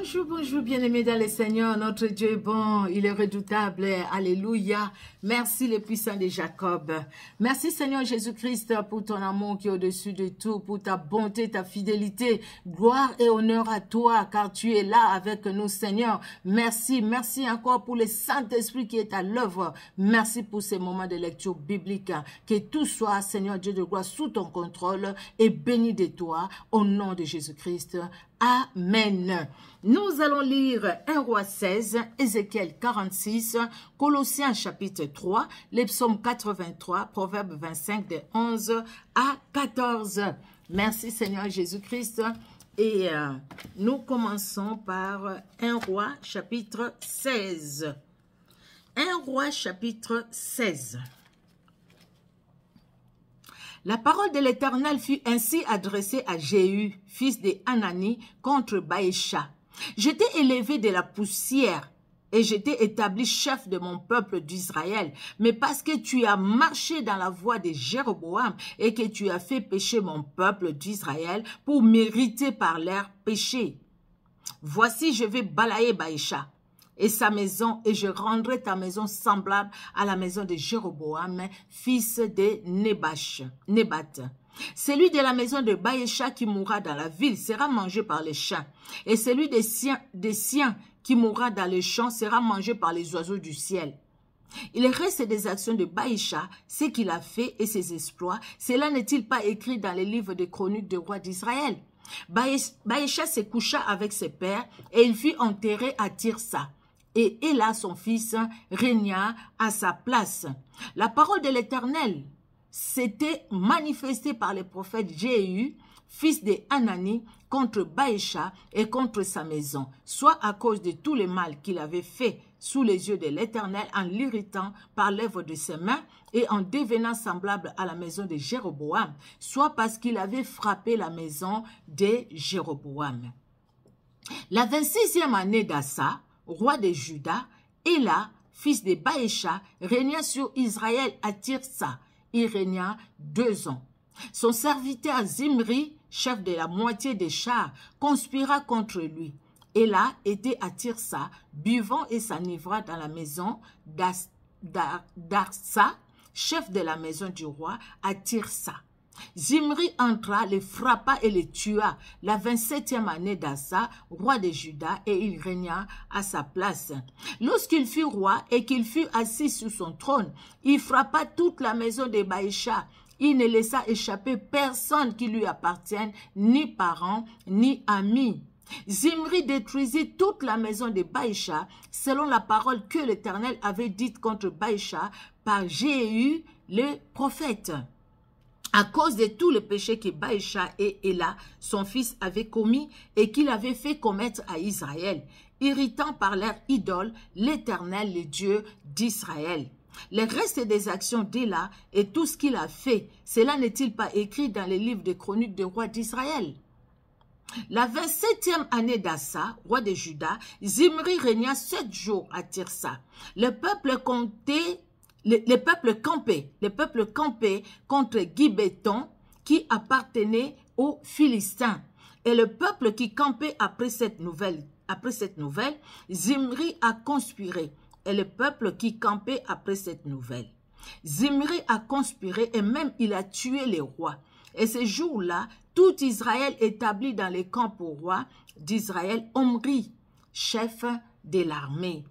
Bonjour, bonjour, bien-aimés dans le Seigneur. Notre Dieu est bon, il est redoutable. Alléluia. Merci le puissant de Jacob. Merci Seigneur Jésus-Christ pour ton amour qui est au-dessus de tout, pour ta bonté, ta fidélité. Gloire et honneur à toi, car tu es là avec nous, Seigneur. Merci, merci encore pour le Saint-Esprit qui est à l'œuvre. Merci pour ces moments de lecture biblique. Que tout soit, Seigneur Dieu de gloire, sous ton contrôle et béni de toi, au nom de Jésus-Christ. Amen. Nous allons lire 1 Roi 16, Ézéchiel 46, Colossiens chapitre 3, les psaumes 83, Proverbes 25 de 11 à 14. Merci Seigneur Jésus-Christ. Et nous commençons par 1 Roi chapitre 16. 1 Roi chapitre 16. La parole de l'Éternel fut ainsi adressée à Jéhu, fils de Hanani, contre Baïcha. Je t'ai élevé de la poussière et je t'ai établi chef de mon peuple d'Israël. Mais parce que tu as marché dans la voie de Jéroboam et que tu as fait pécher mon peuple d'Israël pour mériter par leur péché. Voici, je vais balayer Baïcha et sa maison, et je rendrai ta maison semblable à la maison de Jéroboam, fils de Nébat. Celui de la maison de Baïcha qui mourra dans la ville sera mangé par les chiens, et celui des siens qui mourra dans les champs sera mangé par les oiseaux du ciel. Il reste des actions de Baïcha, ce qu'il a fait et ses exploits. Cela n'est-il pas écrit dans les livres des chroniques des rois d'Israël? Baïcha se coucha avec ses pères et il fut enterré à Tirsa. Et Éla, son fils, régna à sa place. La parole de l'Éternel s'était manifestée par le prophète Jéhu, fils de Hanani, contre Baïcha et contre sa maison, soit à cause de tout le mal qu'il avait fait sous les yeux de l'Éternel en l'irritant par l'œuvre de ses mains et en devenant semblable à la maison de Jéroboam, soit parce qu'il avait frappé la maison de Jéroboam. La 26e année d'Assa, roi de Juda, Éla, fils de Baïcha, régna sur Israël à Tirsa. Il régna 2 ans. Son serviteur Zimri, chef de la moitié des chars, conspira contre lui. Éla était à Tirsa, buvant et s'enivra dans la maison d'Arsa, chef de la maison du roi, à Tirsa. Zimri entra, le frappa et le tua la 27e année d'Assa, roi de Juda, et il régna à sa place. Lorsqu'il fut roi et qu'il fut assis sur son trône, il frappa toute la maison de Baïcha. Il ne laissa échapper personne qui lui appartienne, ni parents, ni amis. Zimri détruisit toute la maison de Baïcha, selon la parole que l'Éternel avait dite contre Baïcha par Jéhu, le prophète. À cause de tous les péchés que Baïcha et Éla, son fils, avaient commis et qu'il avait fait commettre à Israël, irritant par leur idole l'Éternel, le Dieu d'Israël. Le reste des actions d'Éla et tout ce qu'il a fait, cela n'est-il pas écrit dans les livres des chroniques des rois d'Israël? La 27e année d'Assa, roi de Juda, Zimri régna 7 jours à Tirsa. Le peuple campait contre Gibéton qui appartenait aux Philistins. Et le peuple qui campait après cette nouvelle, Zimri a conspiré. Et le peuple qui campait après cette nouvelle. Zimri a conspiré et même il a tué les rois. Et ce jour-là, tout Israël établi dans les camps au roi d'Israël, Omri, chef de l'armée.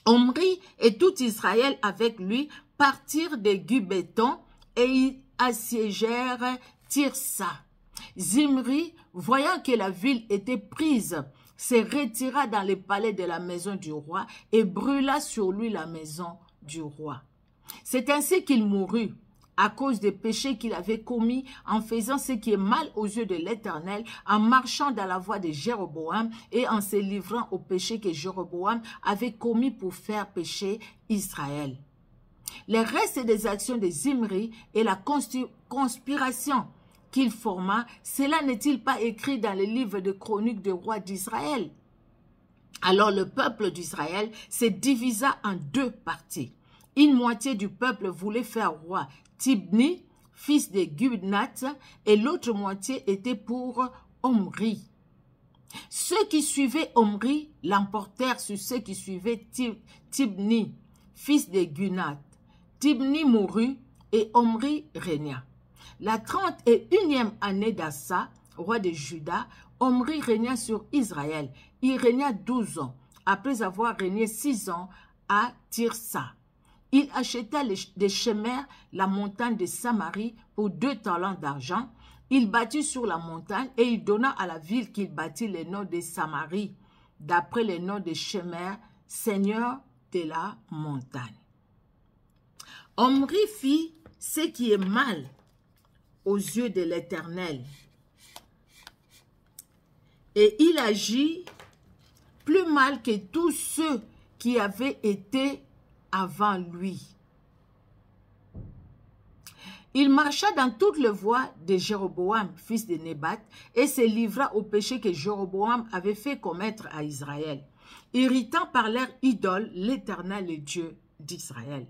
Omri et tout Israël avec lui partirent de Gibéton et ils assiégèrent Tirsa. Zimri, voyant que la ville était prise, se retira dans le palais de la maison du roi et brûla sur lui la maison du roi. C'est ainsi qu'il mourut, à cause des péchés qu'il avait commis en faisant ce qui est mal aux yeux de l'Éternel, en marchant dans la voie de Jéroboam et en se livrant aux péchés que Jéroboam avait commis pour faire pécher Israël. Le reste des actions de Zimri et la conspiration qu'il forma, cela n'est-il pas écrit dans les livres de chroniques des rois d'Israël? Alors le peuple d'Israël se divisa en 2 parties. Une moitié du peuple voulait faire roi Tibni, fils de Gubnat, et l'autre moitié était pour Omri. Ceux qui suivaient Omri l'emportèrent sur ceux qui suivaient Tibni, fils de Gunat. Tibni mourut et Omri régna. La 31e année d'Assa, roi de Juda, Omri régna sur Israël. Il régna 12 ans, après avoir régné 6 ans à Tirsa. Il acheta des chemères la montagne de Samarie pour 2 talents d'argent. Il bâtit sur la montagne et il donna à la ville qu'il bâtit le nom de Samarie, d'après le nom de Shemer, seigneur de la montagne. Omri fit ce qui est mal aux yeux de l'Éternel. Et il agit plus mal que tous ceux qui avaient été avant lui. Il marcha dans toutes les voies de Jéroboam, fils de Nébat, et se livra au péché que Jéroboam avait fait commettre à Israël, irritant par leur idole l'Éternel, le Dieu d'Israël.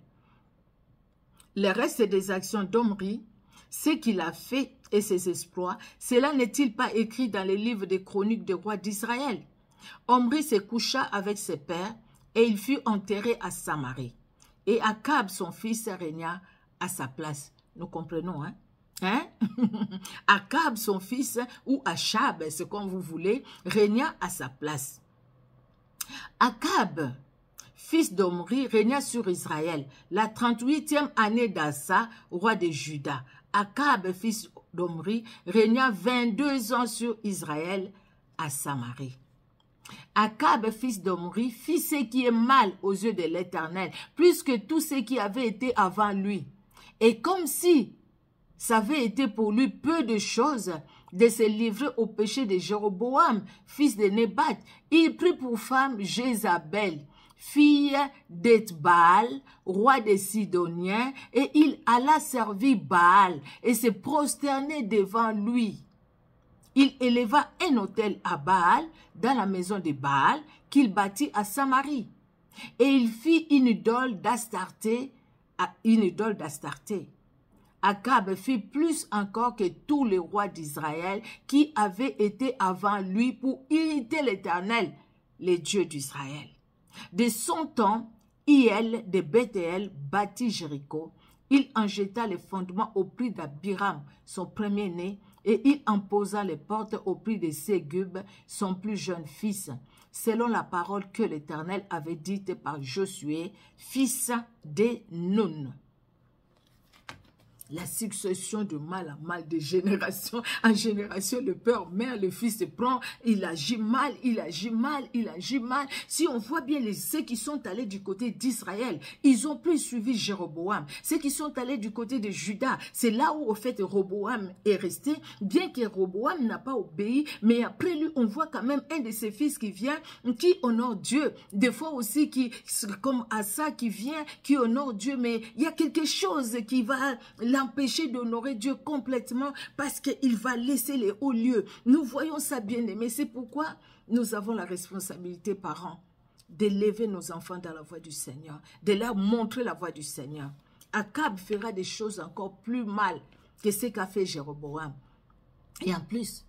Le reste des actions d'Omri, ce qu'il a fait et ses exploits, cela n'est-il pas écrit dans les livres des chroniques des rois d'Israël? Omri se coucha avec ses pères et il fut enterré à Samarie. Et Akab, son fils, régna à sa place. Nous comprenons, hein? Akab, son fils, ou Achab, c'est comme vous voulez, régna à sa place. Akab, fils d'Omri, régna sur Israël la 38e année d'Assa, roi de Juda. Akab, fils d'Omri, régna 22 ans sur Israël à Samarie. Akab, fils d'Omri, fit ce qui est mal aux yeux de l'Éternel, plus que tous ceux qui avaient été avant lui. Et comme si ça avait été pour lui peu de choses de se livrer au péché de Jéroboam, fils de Nébat, il prit pour femme Jézabel, fille d'Ethbaal, roi des Sidoniens, et il alla servir Baal et se prosterner devant lui. Il éleva un autel à Baal dans la maison de Baal qu'il bâtit à Samarie. Et il fit une idole d'Astarté. Akab fit plus encore que tous les rois d'Israël qui avaient été avant lui pour irriter l'Éternel, le Dieu d'Israël. De son temps, Hiel de Bethel bâtit Jéricho. Il en jeta les fondements au prix d'Abiram, son premier-né, et il en posa les portes au prix de Ségub, son plus jeune fils, selon la parole que l'Éternel avait dite par Josué, fils de Nun. La succession de mal à mal, de génération en génération, le père mère, le fils se prend, il agit mal, il agit mal, il agit mal. Si on voit bien ceux qui sont allés du côté d'Israël, ils ont plus suivi Jéroboam. Ceux qui sont allés du côté de Juda, c'est là où au fait Roboam est resté, bien que Roboam n'a pas obéi, mais après lui, on voit quand même un de ses fils qui vient, qui honore Dieu. Des fois aussi, comme Asa qui vient, qui honore Dieu, mais il y a quelque chose qui va l'empêcher d'honorer Dieu complètement parce qu'il va laisser les hauts lieux. Nous voyons ça bien aimé. C'est pourquoi nous avons la responsabilité, parents, d'élever nos enfants dans la voie du Seigneur, de leur montrer la voie du Seigneur. Akab fera des choses encore plus mal que ce qu'a fait Jéroboam. Et en plus,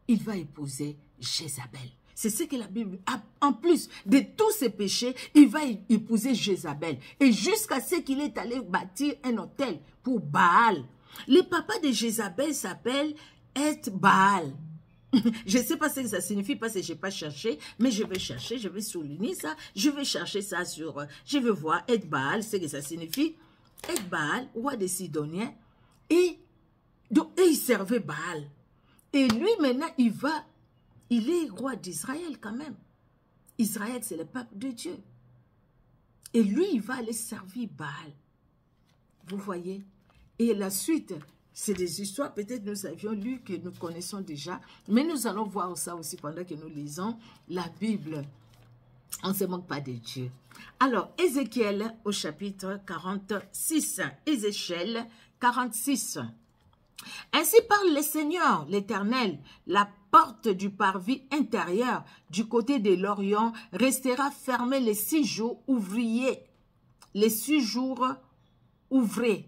il va épouser Jézabel. C'est ce que la Bible... En plus de tous ses péchés, il va épouser Jézabel. Et jusqu'à ce qu'il est allé bâtir un autel pour Baal. Le papa de Jézabel s'appelle Eth-Baal. Je ne sais pas ce que ça signifie parce que je n'ai pas cherché, mais je vais chercher, je vais souligner ça. Je vais chercher ça sur... Je vais voir Eth-Baal, ce que ça signifie. Eth-Baal, roi des Sidoniens. Et il servait Baal. Et lui, maintenant, il est roi d'Israël quand même. Israël, c'est le peuple de Dieu. Et lui, il va aller servir Baal. Vous voyez? Et la suite, c'est des histoires, peut-être nous avions lu, que nous connaissons déjà. Mais nous allons voir ça aussi pendant que nous lisons la Bible. On ne se moque pas de Dieu. Alors, Ézéchiel au chapitre 46. Ézéchiel 46. Ainsi parle le Seigneur, l'Éternel, la porte du parvis intérieur du côté de l'Orient restera fermée les 6 jours ouvriers. Les 6 jours ouvrés.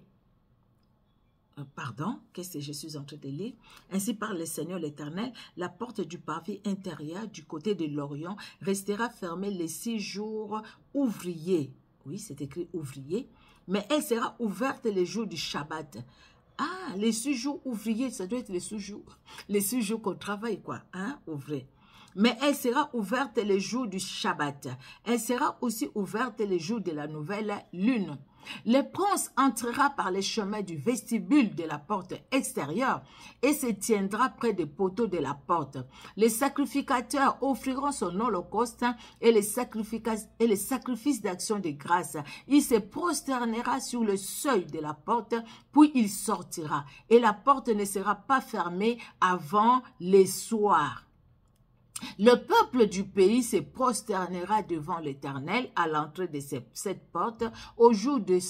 pardon, qu'est-ce que je suis en train de lire? Ainsi parle le Seigneur l'Éternel, la porte du parvis intérieur du côté de l'Orient restera fermée les 6 jours ouvriers. Oui, c'est écrit ouvrier, mais elle sera ouverte les jours du Shabbat. Ah, les 6 jours ouvriers, ça doit être les 6 jours qu'on travaille, quoi, hein, ouvrier. Mais elle sera ouverte les jours du Shabbat. Elle sera aussi ouverte les jours de la nouvelle lune. Le prince entrera par les chemins du vestibule de la porte extérieure et se tiendra près des poteaux de la porte. Les sacrificateurs offriront son holocauste et les sacrifices d'action de grâce. Il se prosternera sur le seuil de la porte, puis il sortira. Et la porte ne sera pas fermée avant le soir. Le peuple du pays se prosternera devant l'Éternel à l'entrée de cette porte au jour de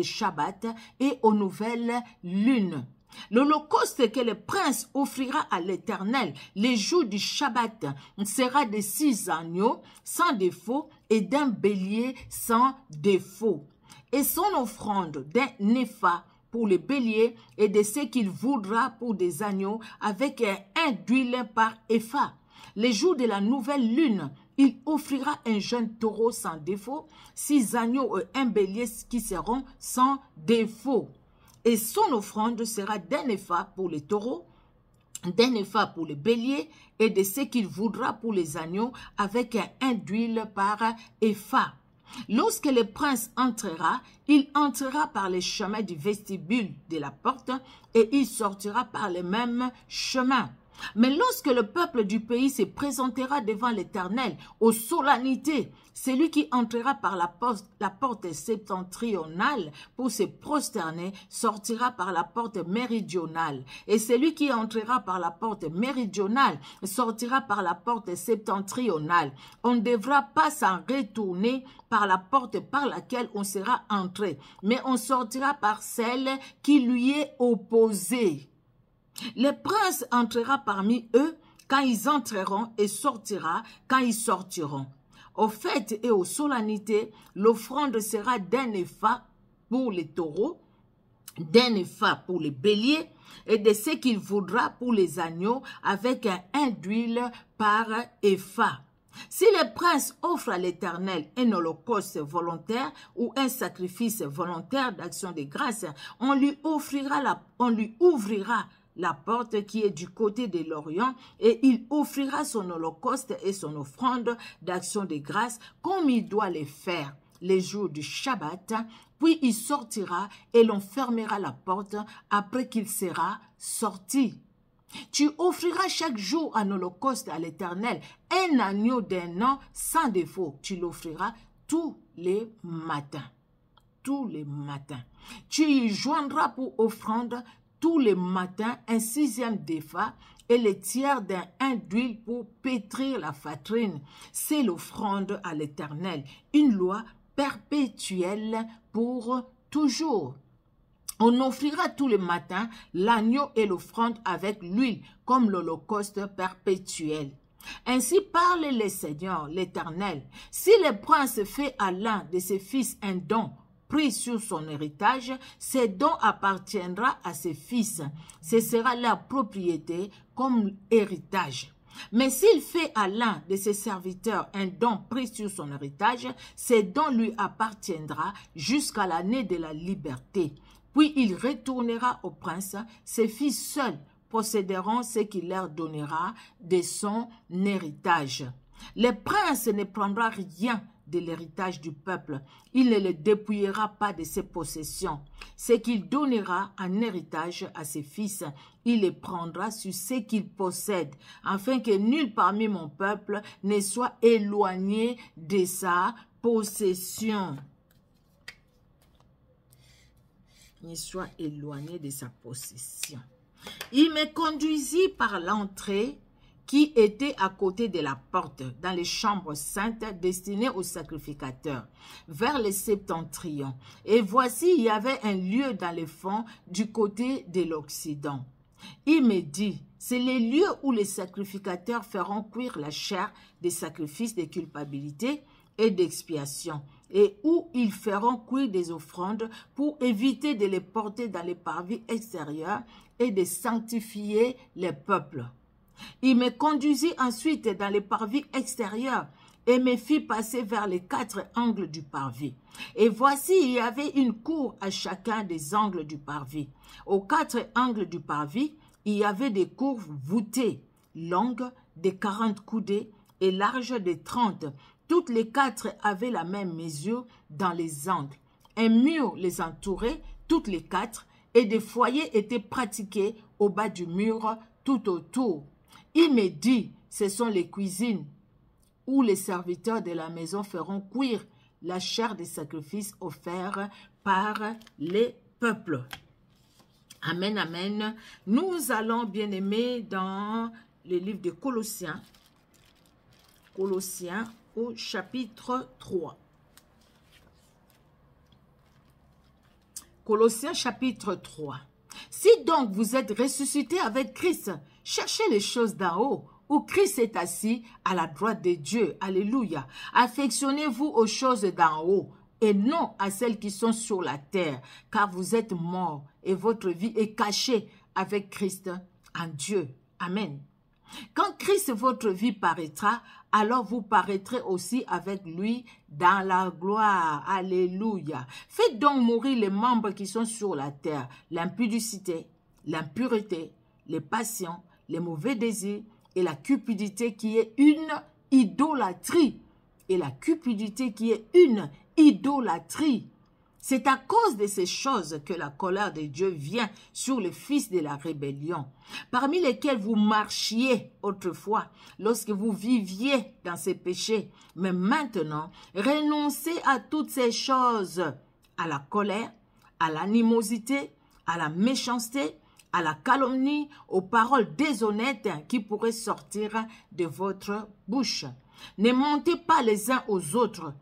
Shabbat et aux nouvelles lunes. L'holocauste que le prince offrira à l'Éternel les jours du Shabbat sera de 6 agneaux sans défaut et d'un bélier sans défaut. Et son offrande d'un épha pour le bélier et de ce qu'il voudra pour des agneaux avec un d'huile par épha. Les jours de la nouvelle lune, il offrira un jeune taureau sans défaut, 6 agneaux et un bélier qui seront sans défaut. Et son offrande sera d'un épha pour les taureaux, d'un épha pour le bélier et de ce qu'il voudra pour les agneaux avec un d'huile par épha. Lorsque le prince entrera, il entrera par les chemins du vestibule de la porte et il sortira par les mêmes chemins. Mais lorsque le peuple du pays se présentera devant l'Éternel aux solennités, celui qui entrera par la porte septentrionale pour se prosterner sortira par la porte méridionale. Et celui qui entrera par la porte méridionale sortira par la porte septentrionale. On ne devra pas s'en retourner par la porte par laquelle on sera entré, mais on sortira par celle qui lui est opposée. Le prince entrera parmi eux quand ils entreront et sortira quand ils sortiront. Aux fêtes et aux solennités, l'offrande sera d'un épha pour les taureaux, d'un épha pour les béliers et de ce qu'il voudra pour les agneaux avec un d'huile par épha. Si le prince offre à l'Éternel un holocauste volontaire ou un sacrifice volontaire d'action de grâce, on lui ouvrira la porte qui est du côté de l'Orient et il offrira son holocauste et son offrande d'action de grâce comme il doit les faire les jours du Shabbat, puis il sortira et l'on fermera la porte après qu'il sera sorti. Tu offriras chaque jour un holocauste à l'Éternel, un agneau d'1 an sans défaut. Tu l'offriras tous les matins. Tous les matins. Tu y joindras pour offrande tous les matins un 6e d'épha et le tiers d'un d'huile pour pétrir la farine. C'est l'offrande à l'Éternel, une loi perpétuelle pour toujours. On offrira tous les matins l'agneau et l'offrande avec l'huile, comme l'holocauste perpétuel. Ainsi parle le Seigneur, l'Éternel. Si le prince fait à l'un de ses fils un don, pris sur son héritage, ce don appartiendra à ses fils. Ce sera leur propriété comme héritage. Mais s'il fait à l'un de ses serviteurs un don pris sur son héritage, ce don lui appartiendra jusqu'à l'année de la liberté. Puis il retournera au prince, ses fils seuls posséderont ce qu'il leur donnera de son héritage. Le prince ne prendra rien de l'héritage du peuple. Il ne le dépouillera pas de ses possessions. Ce qu'il donnera en héritage à ses fils, il les prendra sur ce qu'il possède, afin que nul parmi mon peuple ne soit éloigné de sa possession. Ne soit éloigné de sa possession. Il me conduisit par l'entrée qui était à côté de la porte, dans les chambres saintes destinées aux sacrificateurs, vers le septentrion. Et voici, il y avait un lieu dans le fond du côté de l'Occident. Il me dit, c'est le lieu où les sacrificateurs feront cuire la chair des sacrifices de culpabilité et d'expiation, et où ils feront cuire des offrandes pour éviter de les porter dans les parvis extérieurs et de sanctifier les peuples. Il me conduisit ensuite dans les parvis extérieurs et me fit passer vers les 4 angles du parvis. Et voici, il y avait une cour à chacun des angles du parvis. Aux 4 angles du parvis, il y avait des cours voûtées, longues de 40 coudées et larges de 30. Toutes les 4 avaient la même mesure dans les angles. Un mur les entourait, toutes les 4, et des foyers étaient pratiqués au bas du mur tout autour. Il me dit, ce sont les cuisines où les serviteurs de la maison feront cuire la chair des sacrifices offerts par les peuples. Amen, amen. Nous allons, bien aimés, dans le livre de Colossiens. Colossiens au chapitre 3. Colossiens chapitre 3. Si donc vous êtes ressuscités avec Christ, cherchez les choses d'en haut, où Christ est assis à la droite de Dieu. Alléluia. Affectionnez-vous aux choses d'en haut et non à celles qui sont sur la terre, car vous êtes morts et votre vie est cachée avec Christ en Dieu. Amen. Quand Christ, votre vie, paraîtra, alors vous paraîtrez aussi avec lui dans la gloire. Alléluia. Faites donc mourir les membres qui sont sur la terre, l'impudicité, l'impureté, les passions, les mauvais désirs et la cupidité qui est une idolâtrie. Et la cupidité qui est une idolâtrie. C'est à cause de ces choses que la colère de Dieu vient sur les fils de la rébellion, parmi lesquels vous marchiez autrefois, lorsque vous viviez dans ces péchés. Mais maintenant, renoncez à toutes ces choses, à la colère, à l'animosité, à la méchanceté, à la calomnie, aux paroles déshonnêtes qui pourraient sortir de votre bouche. Ne mentez pas les uns aux autres,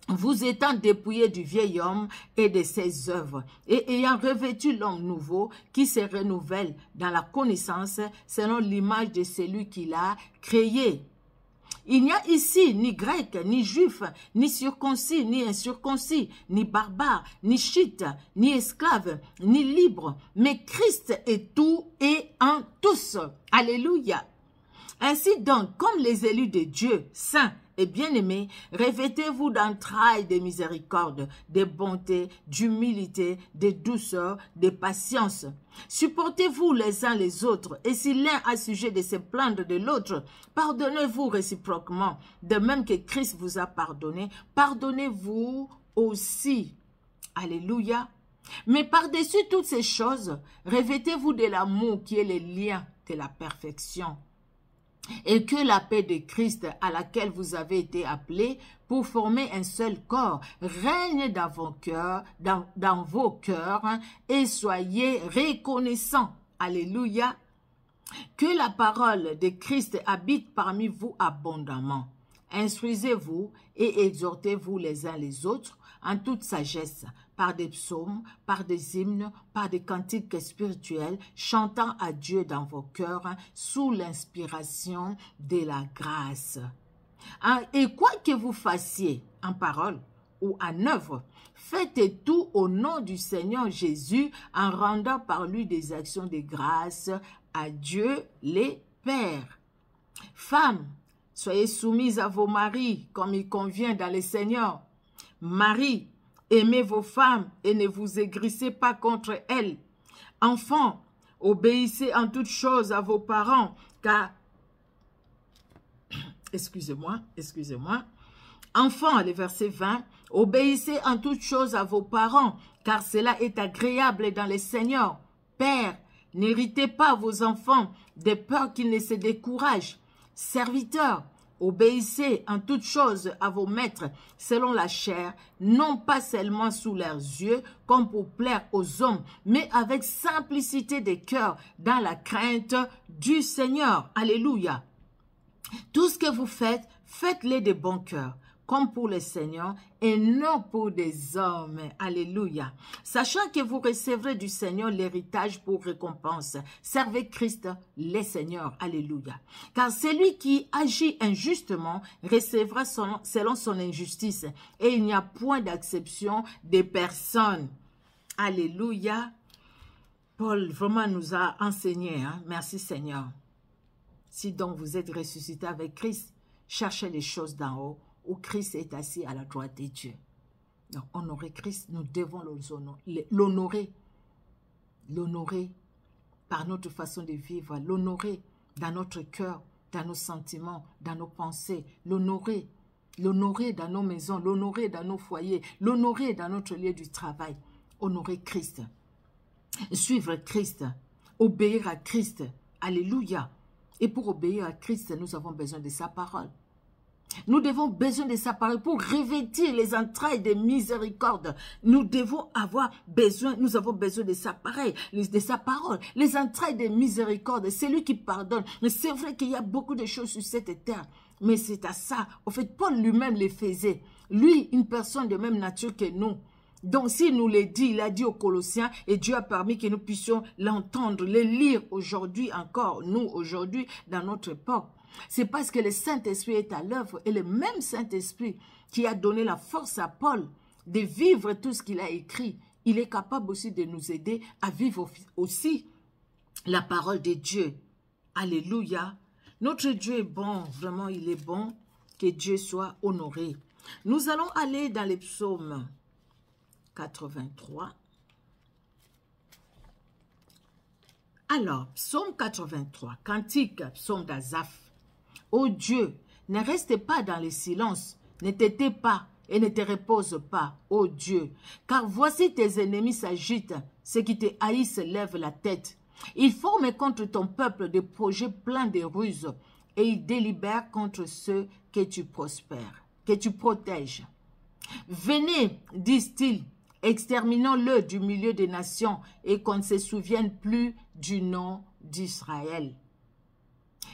vous étant dépouillés du vieil homme et de ses œuvres, et ayant revêtu l'homme nouveau qui se renouvelle dans la connaissance selon l'image de celui qui l'a créé. Il n'y a ici ni grec, ni juif, ni circoncis, ni incirconcis, ni barbare, ni chite, ni esclave, ni libre, mais Christ est tout et en tous. Alléluia. Ainsi donc, comme les élus de Dieu, saints et bien-aimés, revêtez-vous d'entrailles de miséricorde, de bonté, d'humilité, de douceur, de patience. Supportez-vous les uns les autres, et si l'un a sujet de se plaindre de l'autre, pardonnez-vous réciproquement, de même que Christ vous a pardonné, pardonnez-vous aussi. Alléluia. Mais par-dessus toutes ces choses, revêtez-vous de l'amour qui est le lien de la perfection. Et que la paix de Christ à laquelle vous avez été appelés pour former un seul corps règne dans vos cœurs et soyez reconnaissants. Alléluia. Que la parole de Christ habite parmi vous abondamment. Instruisez-vous et exhortez-vous les uns les autres en toute sagesse, par des psaumes, par des hymnes, par des cantiques spirituels, chantant à Dieu dans vos cœurs sous l'inspiration de la grâce. Et quoi que vous fassiez en parole ou en œuvre, faites tout au nom du Seigneur Jésus en rendant par lui des actions de grâce à Dieu les Pères. Femmes, soyez soumises à vos maris comme il convient dans le Seigneur. Marie, aimez vos femmes et ne vous aigrissez pas contre elles. Enfants, obéissez en toutes choses à vos parents, car... Excusez-moi. Enfants, le verset 20, obéissez en toutes choses à vos parents, car cela est agréable dans le Seigneur. Père, n'héritez pas vos enfants de peur qu'ils ne se découragent. Serviteurs, obéissez en toutes choses à vos maîtres selon la chair, non pas seulement sous leurs yeux, comme pour plaire aux hommes, mais avec simplicité de cœur, dans la crainte du Seigneur. Alléluia. Tout ce que vous faites, faites-le de bon cœur, comme pour le Seigneur et non pour des hommes. Alléluia. Sachant que vous recevrez du Seigneur l'héritage pour récompense. Servez Christ, les seigneurs. Alléluia. Car celui qui agit injustement recevra selon son injustice. Et il n'y a point d'acception des personnes. Alléluia. Paul vraiment nous a enseigné. Merci Seigneur. Si donc vous êtes ressuscité avec Christ, cherchez les choses d'en haut, où Christ est assis à la droite de Dieu. Donc, honorer Christ, nous devons l'honorer. L'honorer par notre façon de vivre, l'honorer dans notre cœur, dans nos sentiments, dans nos pensées, l'honorer dans nos maisons, l'honorer dans nos foyers, l'honorer dans notre lieu du travail. Honorer Christ, suivre Christ, obéir à Christ. Alléluia. Et pour obéir à Christ, nous avons besoin de sa parole. Nous avons besoin de sa parole pour revêtir les entrailles de miséricorde. Nous avons besoin de sa parole, les entrailles de miséricorde. C'est lui qui pardonne. Mais c'est vrai qu'il y a beaucoup de choses sur cette terre. Mais c'est à ça. En fait, Paul lui-même les faisait. Lui, une personne de même nature que nous. Donc, s'il nous l'a dit, il a dit aux Colossiens, et Dieu a permis que nous puissions l'entendre, le lire aujourd'hui encore, nous, aujourd'hui, dans notre époque. C'est parce que le Saint-Esprit est à l'œuvre, et le même Saint-Esprit qui a donné la force à Paul de vivre tout ce qu'il a écrit, il est capable aussi de nous aider à vivre aussi la parole de Dieu. Alléluia. Notre Dieu est bon, vraiment il est bon, que Dieu soit honoré. Nous allons aller dans les psaumes 83. Alors, psaume 83, cantique, psaume d'Azaph. Ô Dieu, ne reste pas dans le silence, ne te tais pas et ne te repose pas, ô Dieu. Car voici tes ennemis s'agitent, ceux qui te haïssent lèvent la tête. Ils forment contre ton peuple des projets pleins de ruses et ils délibèrent contre ceux que tu prospères, que tu protèges. Venez, disent-ils, exterminons-le du milieu des nations et qu'on ne se souvienne plus du nom d'Israël.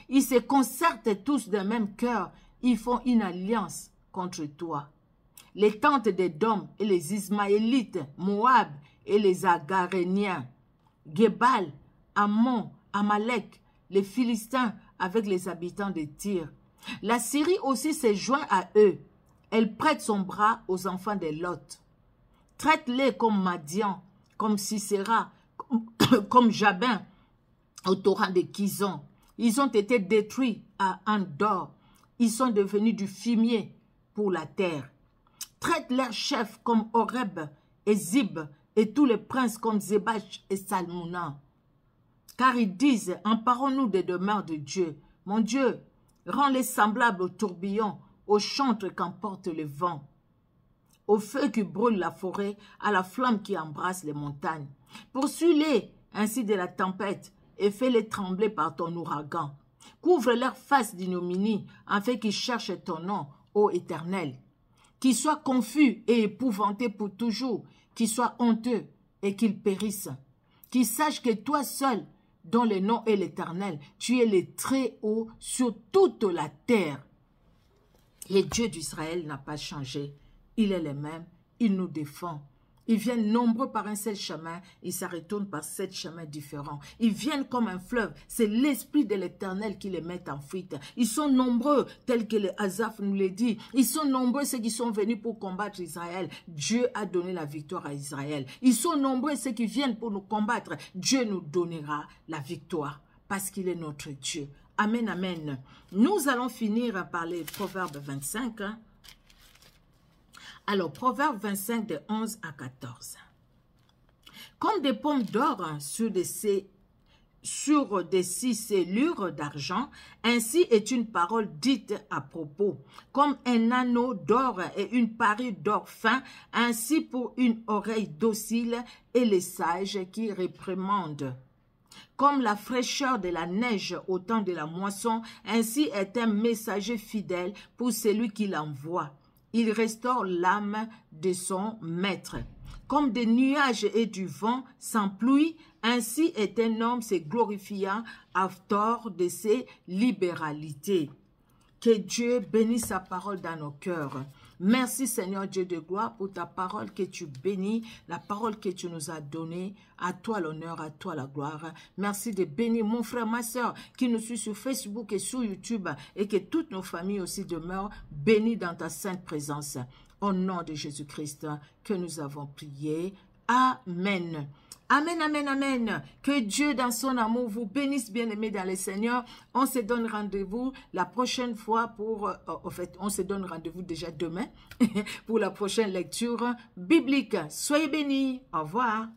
Ils se concertent tous d'un même cœur, ils font une alliance contre toi. Les tentes d'Édom et les Ismaélites, Moab et les Agaréniens, Gebal, Ammon, Amalek, les Philistins avec les habitants de Tyr. La Syrie aussi se joint à eux. Elle prête son bras aux enfants de Lot. Traite-les comme Madian, comme Sisera, comme Jabin, au torrent de Kizon. Ils ont été détruits à Andor. Ils sont devenus du fumier pour la terre. Traite leurs chefs comme Horeb et Zib et tous les princes comme Zébach et Salmouna. Car ils disent, emparons-nous des demeures de Dieu. Mon Dieu, rends-les semblables au tourbillon, au chantre qu'emporte le vent, au feu qui brûle la forêt, à la flamme qui embrasse les montagnes. Poursuis-les ainsi de la tempête et fais-les trembler par ton ouragan. Couvre leur face d'ignominie, afin qu'ils cherchent ton nom, ô Éternel. Qu'ils soient confus et épouvantés pour toujours, qu'ils soient honteux et qu'ils périssent. Qu'ils sachent que toi seul, dont le nom est l'Éternel, tu es le Très-Haut sur toute la terre. Le Dieu d'Israël n'a pas changé. Il est le même, il nous défend. Ils viennent nombreux par un seul chemin, ils se retournent par 7 chemins différents. Ils viennent comme un fleuve, c'est l'Esprit de l'Éternel qui les met en fuite. Ils sont nombreux, tels que le Azaph nous l'a dit. Ils sont nombreux ceux qui sont venus pour combattre Israël. Dieu a donné la victoire à Israël. Ils sont nombreux ceux qui viennent pour nous combattre. Dieu nous donnera la victoire, parce qu'il est notre Dieu. Amen, amen. Nous allons finir par les Proverbes 25, Alors, Proverbe 25 de 11 à 14. Comme des pommes d'or sur des six scellures d'argent, ainsi est une parole dite à propos. Comme un anneau d'or et une parure d'or fin, ainsi pour une oreille docile et les sages qui réprimandent. Comme la fraîcheur de la neige au temps de la moisson, ainsi est un messager fidèle pour celui qui l'envoie. Il restaure l'âme de son maître. Comme des nuages et du vent sans pluie, ainsi est un homme se glorifiant à tort de ses libéralités. Que Dieu bénisse sa parole dans nos cœurs. Merci Seigneur Dieu de gloire pour ta parole que tu bénis, la parole que tu nous as donnée. À toi l'honneur, à toi la gloire. Merci de bénir mon frère, ma soeur qui nous suit sur Facebook et sur YouTube et que toutes nos familles aussi demeurent bénies dans ta sainte présence. Au nom de Jésus-Christ que nous avons prié. Amen. Amen, amen, amen. Que Dieu dans son amour vous bénisse, bien-aimés dans le Seigneur. On se donne rendez-vous la prochaine fois pour, en fait, on se donne rendez-vous déjà demain pour la prochaine lecture biblique. Soyez bénis. Au revoir.